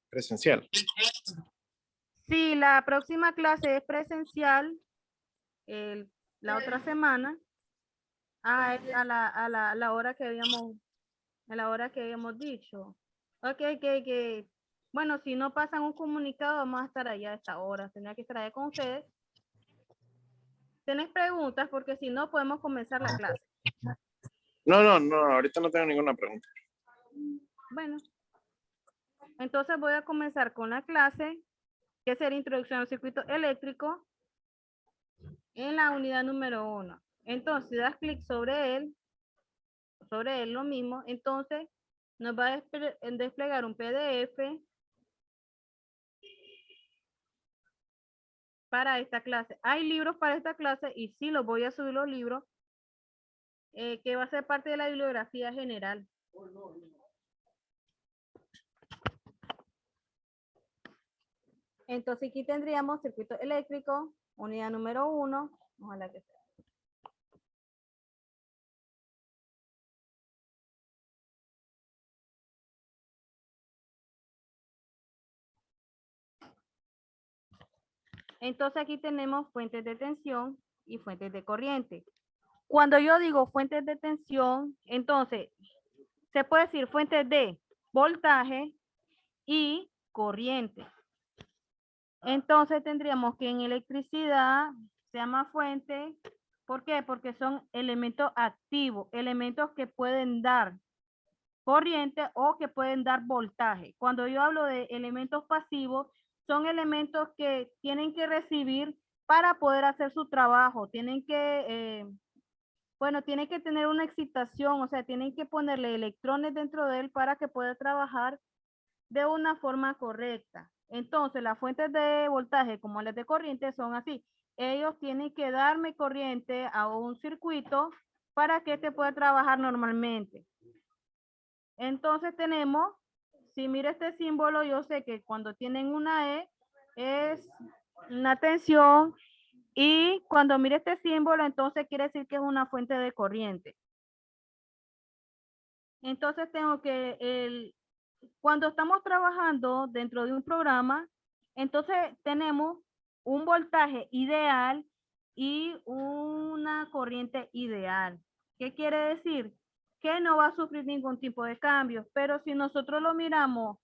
presencial. Sí, la próxima clase es presencial la otra semana a la hora que habíamos dicho. Ok, que bueno, si no pasan un comunicado, vamos a estar allá a esta hora. Tendría que estar allá con ustedes. ¿Tenés preguntas? Porque si no, podemos comenzar la clase. No, ahorita no tengo ninguna pregunta. Bueno, entonces voy a comenzar con la clase, que será introducción al circuito eléctrico, en la unidad número 1. Entonces, si das clic sobre él lo mismo, entonces nos va a desplegar un PDF para esta clase. Hay libros para esta clase y sí los voy a subir los libros, que va a ser parte de la bibliografía general. Entonces aquí tendríamos circuito eléctrico, unidad número 1, ojalá que sea. Entonces aquí tenemos fuentes de tensión y fuentes de corriente. Cuando yo digo fuentes de tensión, entonces se puede decir fuentes de voltaje y corriente. Entonces tendríamos que en electricidad se llama fuente. ¿Por qué? Porque son elementos activos, elementos que pueden dar corriente o que pueden dar voltaje. Cuando yo hablo de elementos pasivos, son elementos que tienen que recibir para poder hacer su trabajo. Tienen que, tienen que tener una excitación, o sea, tienen que ponerle electrones dentro de él para que pueda trabajar de una forma correcta. Entonces, las fuentes de voltaje, como las de corriente, son así. Ellos tienen que darme corriente a un circuito para que este pueda trabajar normalmente. Entonces tenemos, si miro este símbolo, yo sé que cuando tienen una E es una tensión, y cuando mire este símbolo, entonces quiere decir que es una fuente de corriente. Entonces tengo que, cuando estamos trabajando dentro de un programa, entonces tenemos un voltaje ideal y una corriente ideal. ¿Qué quiere decir? Que no va a sufrir ningún tipo de cambio, pero si nosotros lo miramos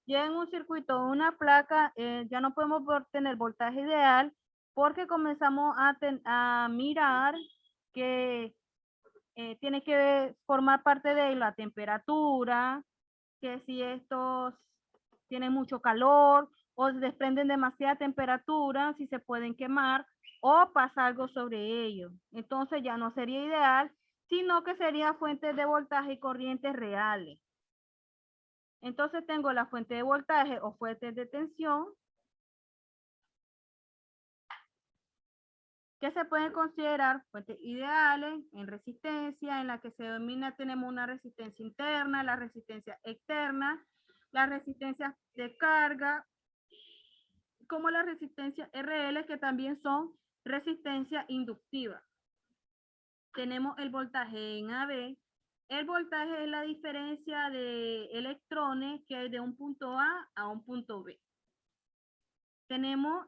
ya en un circuito, una placa, ya no podemos tener voltaje ideal porque comenzamos a mirar que tiene que formar parte de la temperatura, que si estos tienen mucho calor o desprenden demasiada temperatura, si se pueden quemar o pasa algo sobre ellos. Entonces ya no sería ideal, sino que sería fuentes de voltaje y corrientes reales. Entonces tengo la fuente de voltaje o fuentes de tensión, que se pueden considerar fuentes ideales en resistencia, en la que se domina, tenemos una resistencia interna, la resistencia externa, la resistencia de carga, como la resistencia RL, que también son resistencia inductiva. Tenemos el voltaje en AB. El voltaje es la diferencia de electrones que hay de un punto a un punto B. Tenemos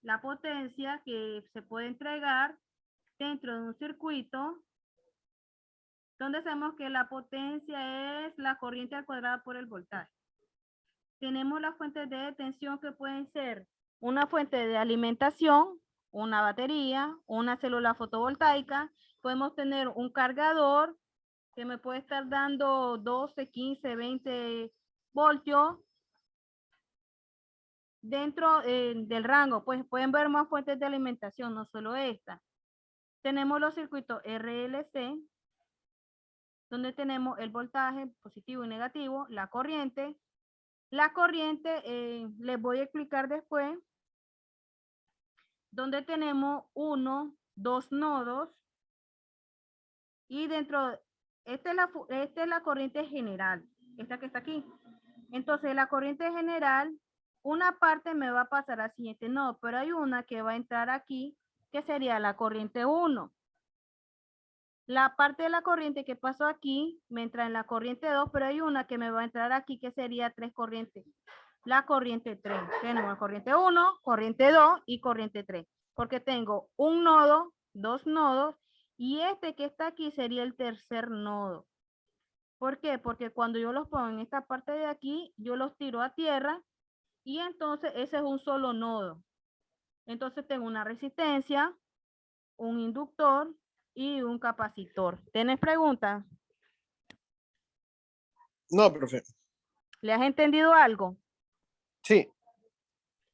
la potencia que se puede entregar dentro de un circuito, donde sabemos que la potencia es la corriente al cuadrado por el voltaje. Tenemos las fuentes de tensión, que pueden ser una fuente de alimentación, una batería, una célula fotovoltaica. Podemos tener un cargador que me puede estar dando 12, 15, 20 voltios. Dentro del rango, pues pueden ver más fuentes de alimentación, no solo esta. Tenemos los circuitos RLC, donde tenemos el voltaje positivo y negativo, la corriente. La corriente, les voy a explicar después, donde tenemos 1, 2 nodos, y dentro, esta es la corriente general, esta que está aquí. Entonces, la corriente general, una parte me va a pasar al siguiente nodo, pero hay una que va a entrar aquí, que sería la corriente 1. La parte de la corriente que pasó aquí me entra en la corriente 2, pero hay una que me va a entrar aquí que sería 3 corrientes. La corriente 3. Tenemos corriente 1, corriente 2 y corriente 3. Porque tengo un nodo, 2 nodos, y este que está aquí sería el tercer nodo. ¿Por qué? Porque cuando yo los pongo en esta parte de aquí, yo los tiro a tierra y entonces ese es un solo nodo. Entonces tengo una resistencia, un inductor y un capacitor. ¿Tienes preguntas? No, profe. ¿Le has entendido algo? Sí.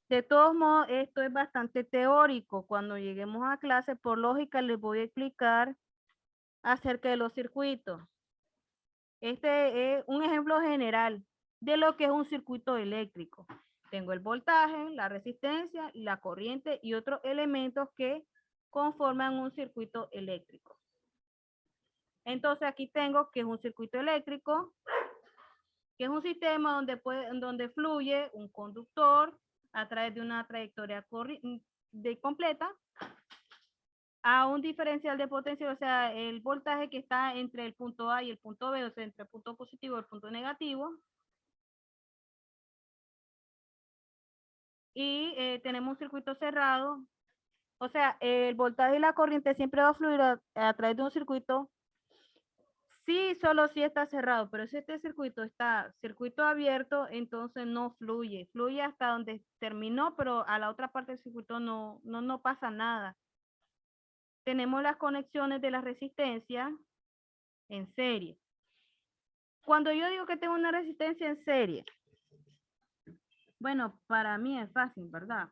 De todos modos, esto es bastante teórico. Cuando lleguemos a clase, por lógica, les voy a explicar acerca de los circuitos. Este es un ejemplo general de lo que es un circuito eléctrico. Tengo el voltaje, la resistencia, la corriente y otros elementos que conforman un circuito eléctrico. Entonces aquí tengo que es un circuito eléctrico, que es un sistema donde fluye un conductor a través de una trayectoria completa a un diferencial de potencia, o sea, el voltaje que está entre el punto A y el punto B, o sea, entre el punto positivo y el punto negativo. Y tenemos un circuito cerrado, o sea, el voltaje y la corriente siempre va a fluir a través de un circuito. Sí, solo si está cerrado, pero si este circuito está circuito abierto, entonces no fluye. Fluye hasta donde terminó, pero a la otra parte del circuito no pasa nada. Tenemos las conexiones de la resistencia en serie. Cuando yo digo que tengo una resistencia en serie, bueno, para mí es fácil, ¿verdad?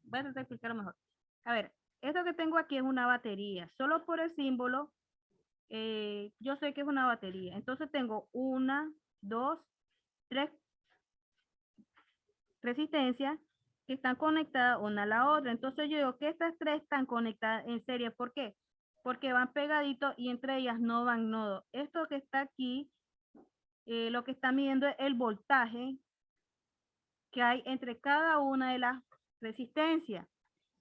Voy a tratar de explicarlo mejor. A ver, esto que tengo aquí es una batería. Solo por el símbolo, yo sé que es una batería. Entonces tengo 1, 2, 3 resistencias que están conectadas una a la otra. Entonces yo digo que estas 3 están conectadas en serie. ¿Por qué? Porque van pegaditos y entre ellas no van nodos. Esto que está aquí, lo que está midiendo es el voltaje que hay entre cada una de las resistencias.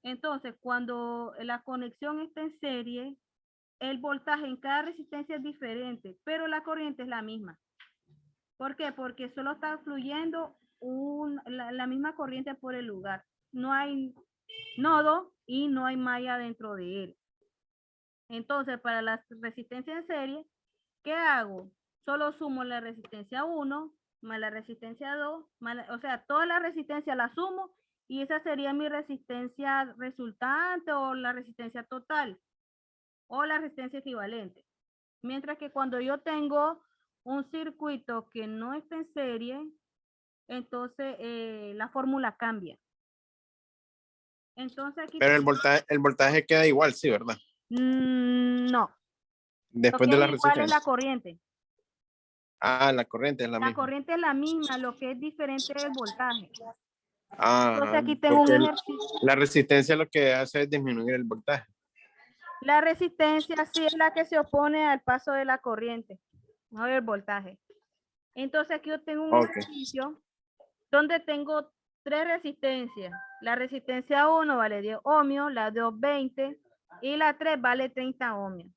Entonces, cuando la conexión está en serie, el voltaje en cada resistencia es diferente, pero la corriente es la misma. ¿Por qué? Porque solo está fluyendo la misma corriente por el lugar. No hay nodo y no hay malla dentro de él. Entonces, para la resistencia en serie, ¿qué hago? Solo sumo la resistencia 1 más la resistencia 2, o sea, toda la resistencia la sumo y esa sería mi resistencia resultante o la resistencia total o la resistencia equivalente. Mientras que cuando yo tengo un circuito que no está en serie, entonces la fórmula cambia. Entonces aquí... Pero el voltaje queda igual, sí, ¿verdad? No. Después Lo de que la es igual es resistencia. la corriente. Ah, la corriente es la La misma. corriente es la misma, lo que es diferente es el voltaje. Entonces Ah, aquí tengo un porque ejercicio. la resistencia lo que hace es disminuir el voltaje. La resistencia sí es la que se opone al paso de la corriente, no el voltaje. Entonces aquí yo tengo un Ok. ejercicio donde tengo 3 resistencias. La resistencia 1 vale 10 ohmios, la 2 20 y la 3 vale 30 ohmios.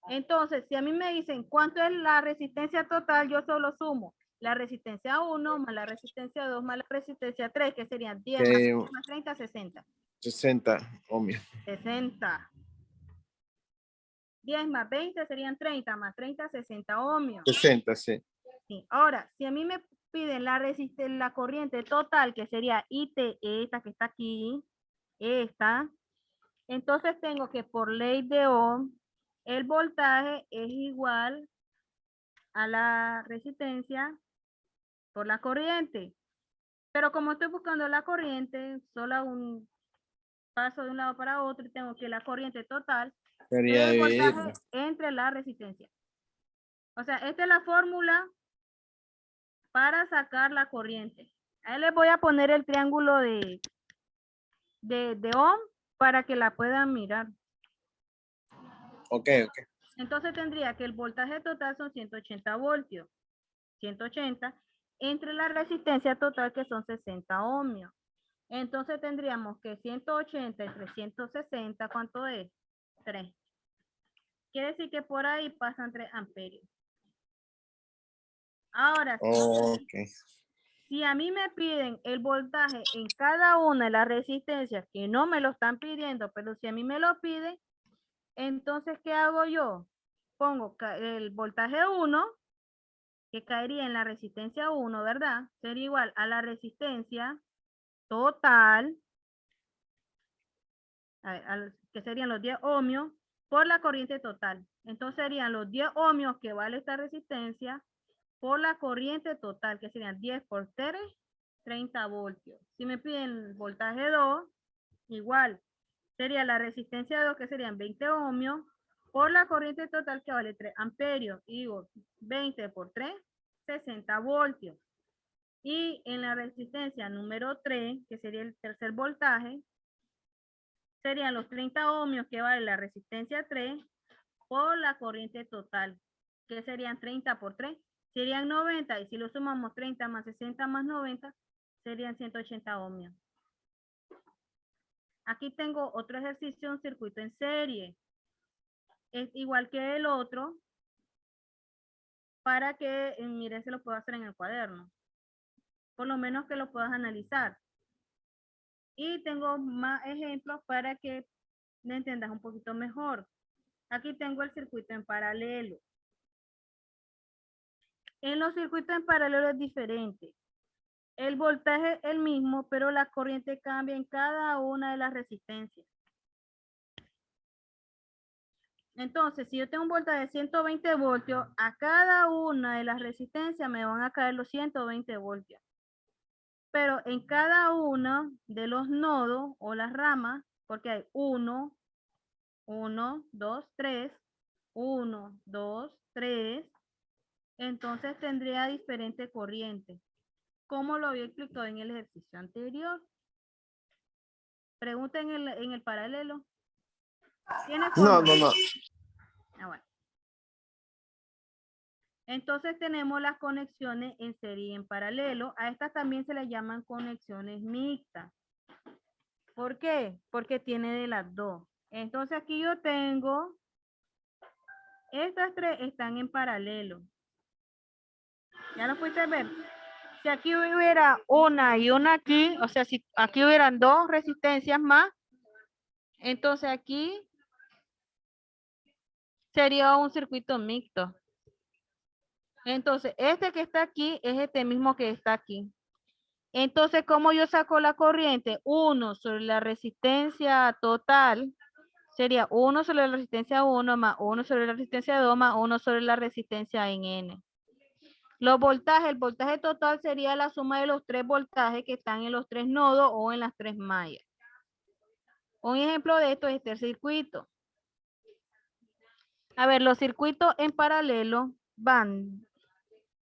Entonces, si a mí me dicen cuánto es la resistencia total, yo solo sumo la resistencia 1 más la resistencia 2 más la resistencia 3, que serían 10 más 20 más 30, 60. 60 ohmios. 60. 10 más 20 serían 30, más 30, 60 ohmios. 60, sí. Sí. Ahora, si a mí me piden la corriente total, que sería IT, esta que está aquí, esta, entonces tengo que por ley de Ohm, el voltaje es igual a la resistencia por la corriente. Pero como estoy buscando la corriente, solo un paso de un lado para otro y tengo que la corriente total Sería es el dividir. voltaje entre la resistencia. O sea, esta es la fórmula para sacar la corriente. Ahí les voy a poner el triángulo de Ohm para que la puedan mirar. Ok, ok. Entonces tendría que el voltaje total son 180 voltios. 180 entre la resistencia total que son 60 ohmios. Entonces tendríamos que 180 entre 160, ¿cuánto es? 3. Quiere decir que por ahí pasan 3 amperios. Ahora, Ok. si a mí me piden el voltaje en cada una de las resistencias, que no me lo están pidiendo, pero si a mí me lo piden, entonces, ¿qué hago yo? Pongo el voltaje 1, que caería en la resistencia 1, ¿verdad? Sería igual a la resistencia total, que serían los 10 ohmios, por la corriente total. Entonces serían los 10 ohmios que vale esta resistencia por la corriente total, que serían 10 por 3, 30 voltios. Si me piden voltaje 2, igual, sería la resistencia 2, que serían 20 ohmios, por la corriente total, que vale 3 amperios. Y digo, 20 por 3, 60 voltios. Y en la resistencia número 3, que sería el tercer voltaje, serían los 30 ohmios que vale la resistencia 3 por la corriente total, que serían 30 por 3, serían 90, y si lo sumamos 30 más 60 más 90, serían 180 ohmios. Aquí tengo otro ejercicio, un circuito en serie. Es igual que el otro, para que, mire, se lo puedo hacer en el cuaderno. Por lo menos que lo puedas analizar. Y tengo más ejemplos para que me entiendas un poquito mejor. Aquí tengo el circuito en paralelo. En los circuitos en paralelo es diferente. El voltaje es el mismo, pero la corriente cambia en cada una de las resistencias. Entonces, si yo tengo un voltaje de 120 voltios, a cada una de las resistencias me van a caer los 120 voltios. Pero en cada uno de los nodos o las ramas, porque hay 1, 2, 3, 1, 2, 3, entonces tendría diferente corriente, como lo había explicado en el ejercicio anterior. Pregunta en el paralelo. ¿Tiene forma? No. Ah, bueno. Entonces tenemos las conexiones en serie y en paralelo. A estas también se les llaman conexiones mixtas. ¿Por qué? Porque tiene de las dos. Entonces aquí yo tengo, estas tres están en paralelo. ¿Ya lo pudiste ver? Si aquí hubiera una y una aquí, o sea, si aquí hubieran dos resistencias más, entonces aquí sería un circuito mixto. Entonces, este que está aquí es este mismo que está aquí. Entonces, ¿cómo yo saco la corriente? 1 sobre la resistencia total sería 1 sobre la resistencia 1 más 1 sobre la resistencia 2 más 1 sobre la resistencia en N. Los voltajes, el voltaje total sería la suma de los 3 voltajes que están en los 3 nodos o en las 3 mallas. Un ejemplo de esto es este circuito. A ver, los circuitos en paralelo van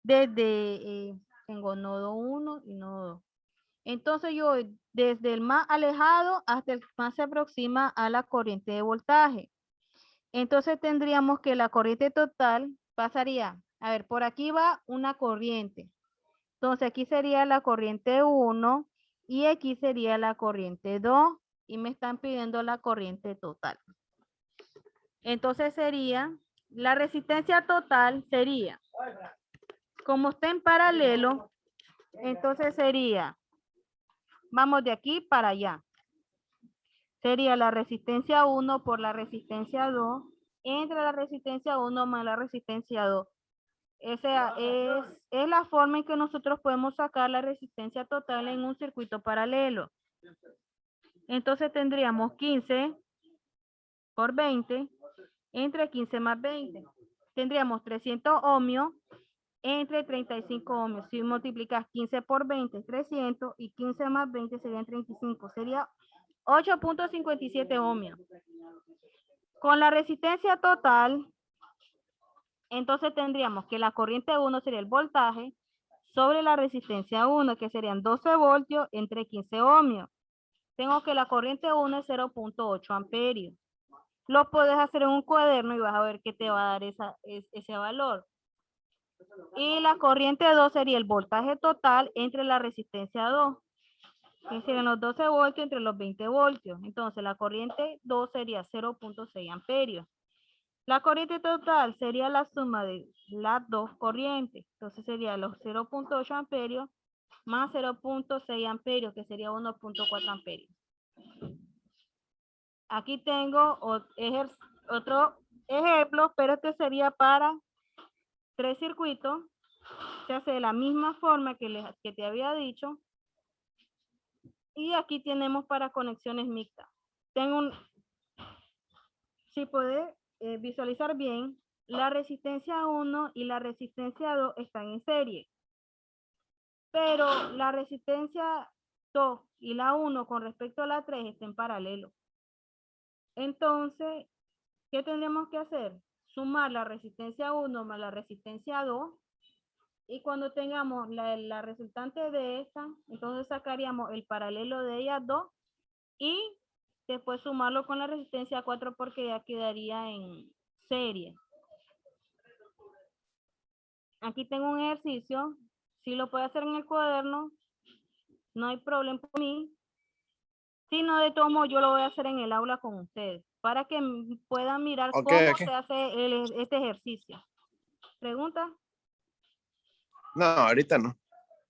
desde, tengo nodo 1 y nodo 2. Entonces yo desde el más alejado hasta el que más se aproxima a la corriente de voltaje. Entonces tendríamos que la corriente total pasaría, a ver, por aquí va una corriente. Entonces aquí sería la corriente 1 y aquí sería la corriente 2 y me están pidiendo la corriente total. Entonces sería, la resistencia total sería, como está en paralelo, entonces sería, vamos de aquí para allá. Sería la resistencia 1 por la resistencia 2, entre la resistencia 1 más la resistencia 2. O sea, es la forma en que nosotros podemos sacar la resistencia total en un circuito paralelo. Entonces tendríamos 15 por 20, entre 15 más 20. Tendríamos 300 ohmios entre 35 ohmios. Si multiplicas 15 por 20, 300, y 15 más 20 serían 35. Sería 8.57 ohmios. Con la resistencia total, entonces tendríamos que la corriente 1 sería el voltaje sobre la resistencia 1, que serían 12 voltios entre 15 ohmios. Tengo que la corriente 1 es 0.8 amperios. Lo puedes hacer en un cuaderno y vas a ver que te va a dar ese valor. Y la corriente 2 sería el voltaje total entre la resistencia 2, que serían los 12 voltios entre los 20 voltios. Entonces la corriente 2 sería 0.6 amperios. La corriente total sería la suma de las dos corrientes. Entonces sería los 0.8 amperios más 0.6 amperios, que sería 1.4 amperios. Aquí tengo otro ejemplo, pero este sería para 3 circuitos. Se hace de la misma forma que te había dicho. Y aquí tenemos para conexiones mixtas. Si puedes visualizar bien, la resistencia 1 y la resistencia 2 están en serie. Pero la resistencia 2 y la 1 con respecto a la 3 están en paralelo. Entonces, ¿qué tendremos que hacer? Sumar la resistencia 1 más la resistencia 2. Y cuando tengamos la resultante de esta, entonces sacaríamos el paralelo de ellas dos y después sumarlo con la resistencia 4 porque ya quedaría en serie. Aquí tengo un ejercicio. Si lo puede hacer en el cuaderno, no hay problema por mí. Si no, de todo modo, yo lo voy a hacer en el aula con ustedes para que puedan mirar Ok, cómo ok. se hace este ejercicio. ¿Pregunta? No, ahorita no.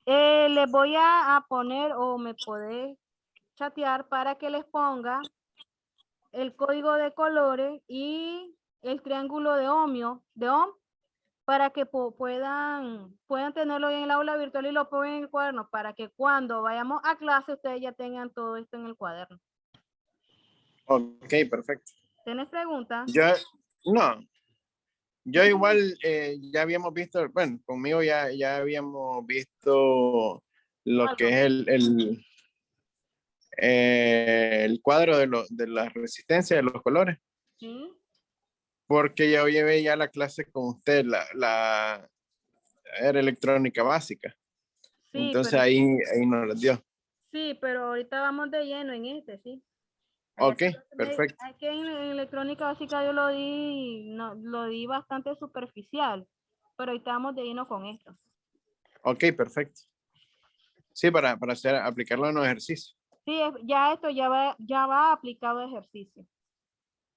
Les voy a poner o me podés chatear para que les ponga el código de colores y el triángulo de ohm, para que puedan tenerlo en el aula virtual y lo pongan en el cuaderno para que cuando vayamos a clase ustedes ya tengan todo esto en el cuaderno. Ok, perfecto. ¿Tienes preguntas? No, yo igual ya habíamos visto, bueno, conmigo ya habíamos visto lo que Algo. es el cuadro de la resistencia de los colores, ¿Sí? porque yo llevé ya la clase con usted, era electrónica básica. Sí, Entonces ahí nos lo dio. sí, pero ahorita vamos de lleno en este, sí. Allá Ok, perfecto. aquí en electrónica básica yo lo di, no, lo di bastante superficial, pero ahorita vamos de lleno con esto. Ok, perfecto. Sí, para aplicarlo en los ejercicios. Sí, ya esto ya va aplicado a ejercicio.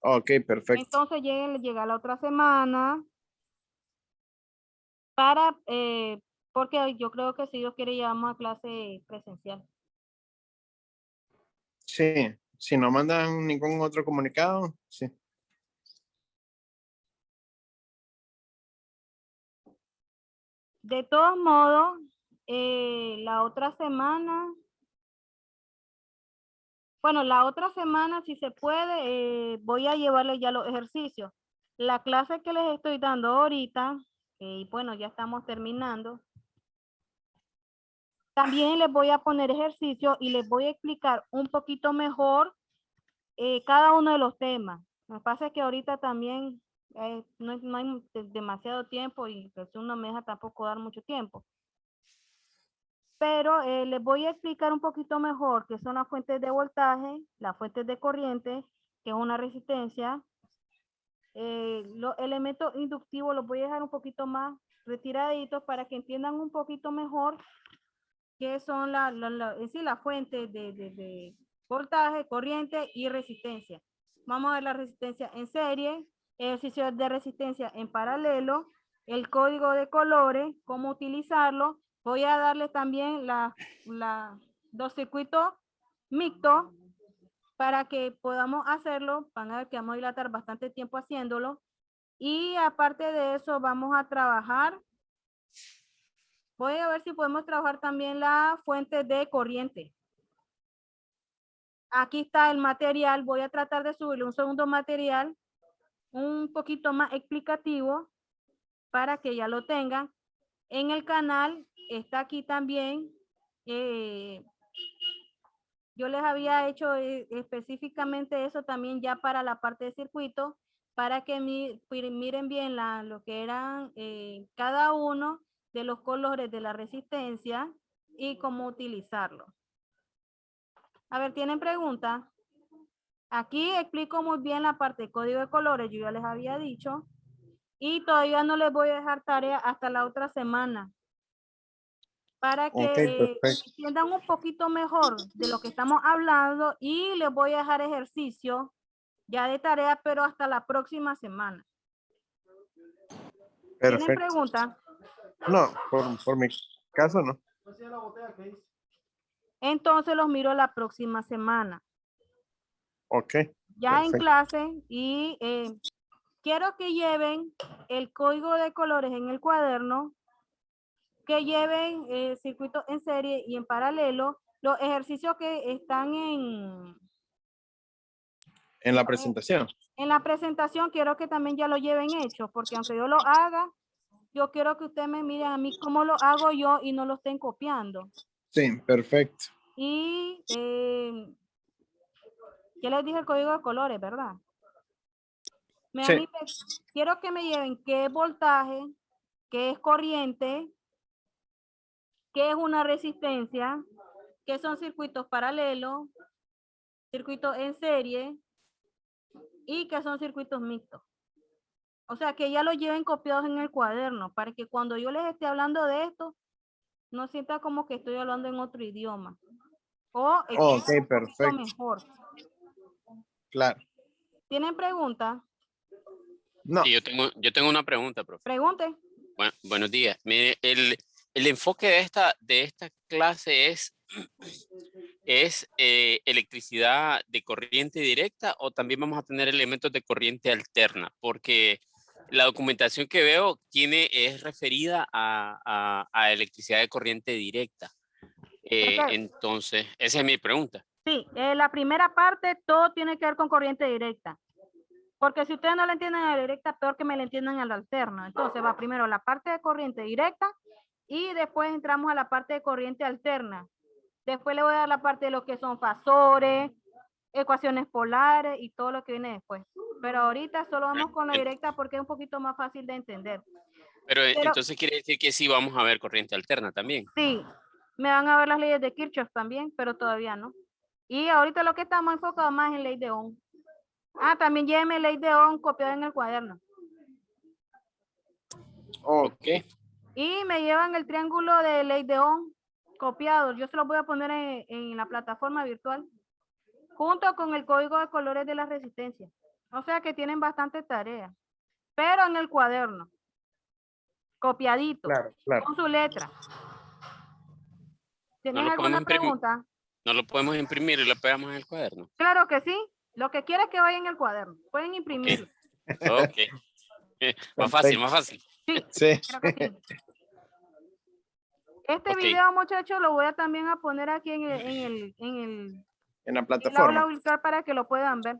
Ok, perfecto. Entonces llega la otra semana porque yo creo que si Dios quiere llevamos a clase presencial. Sí, si no mandan ningún otro comunicado, sí. De todos modos, la otra semana, bueno, la otra semana si se puede, voy a llevarles ya los ejercicios. La clase que les estoy dando ahorita, y bueno, ya estamos terminando. También les voy a poner ejercicio y les voy a explicar un poquito mejor cada uno de los temas. Lo que pasa es que ahorita también no hay demasiado tiempo y pues uno me deja tampoco dar mucho tiempo. Pero les voy a explicar un poquito mejor qué son las fuentes de voltaje, las fuentes de corriente, que es una resistencia. Los elementos inductivos los voy a dejar un poquito más retiraditos para que entiendan un poquito mejor qué son las fuentes de voltaje, corriente y resistencia. Vamos a ver la resistencia en serie, ejercicios de resistencia en paralelo, el código de colores, cómo utilizarlo. Voy a darles también los circuitos mixtos para que podamos hacerlo. Van a ver que vamos a dilatar bastante tiempo haciéndolo. Y aparte de eso, vamos a trabajar. Voy a ver si podemos trabajar también la fuente de corriente. Aquí está el material. Voy a tratar de subirle un segundo material un poquito más explicativo para que ya lo tengan. En el canal está aquí también. Yo les había hecho específicamente eso también ya para la parte de circuito, para que miren bien lo que eran cada uno de los colores de la resistencia y cómo utilizarlo. A ver, ¿tienen preguntas? Aquí explico muy bien la parte de código de colores, yo ya les había dicho, y todavía no les voy a dejar tarea hasta la otra semana, para Ok, que perfecto. entiendan un poquito mejor de lo que estamos hablando y les voy a dejar ejercicio ya de tarea, pero hasta la próxima semana. ¿Tienen Perfecto. pregunta? No, por mi caso no. Entonces los miro la próxima semana. Ok. Ya en Perfecto. clase y quiero que lleven el código de colores en el cuaderno, que lleven circuito en serie y en paralelo, los ejercicios que están En la presentación. en la presentación, quiero que también ya lo lleven hecho, porque aunque yo lo haga, yo quiero que ustedes me miren a mí cómo lo hago yo y no lo estén copiando. Sí, perfecto. Y ya les dije el código de colores, ¿verdad? Sí. Quiero que me lleven qué es voltaje, qué es corriente, qué es una resistencia, qué son circuitos paralelos, circuitos en serie y qué son circuitos mixtos. O sea, que ya lo lleven copiados en el cuaderno para que cuando yo les esté hablando de esto, no sienta como que estoy hablando en otro idioma. O Ok, entiendan un poquito perfecto. mejor. Claro. ¿Tienen preguntas? No. Sí, yo tengo una pregunta, profe. Pregunte. Buenos días. Mire, el enfoque de esta clase es electricidad de corriente directa o también vamos a tener elementos de corriente alterna, porque la documentación que veo es referida a electricidad de corriente directa. Entonces, esa es mi pregunta. Sí, la primera parte, todo tiene que ver con corriente directa. Porque si ustedes no la entienden a la directa, peor que me la entiendan a la alterna. Entonces va primero la parte de corriente directa y después entramos a la parte de corriente alterna. Después le voy a dar la parte de lo que son fasores, ecuaciones polares y todo lo que viene después. Pero ahorita solo vamos con la directa porque es un poquito más fácil de entender. Pero entonces quiere decir que sí vamos a ver corriente alterna también. Sí, me van a ver las leyes de Kirchhoff también, pero todavía no. Y ahorita lo que estamos enfocados más en ley de Ohm. Ah, también lléveme ley de Ohm copiada en el cuaderno. Ok. Y me llevan el triángulo de ley de Ohm copiado. Yo se lo voy a poner en la plataforma virtual. Junto con el código de colores de la resistencia. O sea que tienen bastante tarea. Pero en el cuaderno. Copiadito. Claro, claro. Con su letra. ¿Tienes alguna pregunta? ¿No lo podemos imprimir y lo pegamos en el cuaderno? Claro que sí. Lo que quiero es que vaya en el cuaderno. Pueden imprimirlo. Ok. Más fácil, más fácil. Sí, Sí. creo que sí. Este Ok. video, muchachos, lo voy a también a poner aquí en En la el aula plataforma. virtual para que lo puedan ver.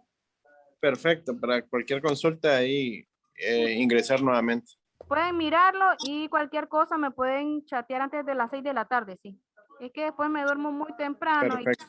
Perfecto. Para cualquier consulta ahí ingresar nuevamente. Pueden mirarlo y cualquier cosa me pueden chatear antes de las 6 de la tarde, sí. Es que después me duermo muy temprano y Perfecto.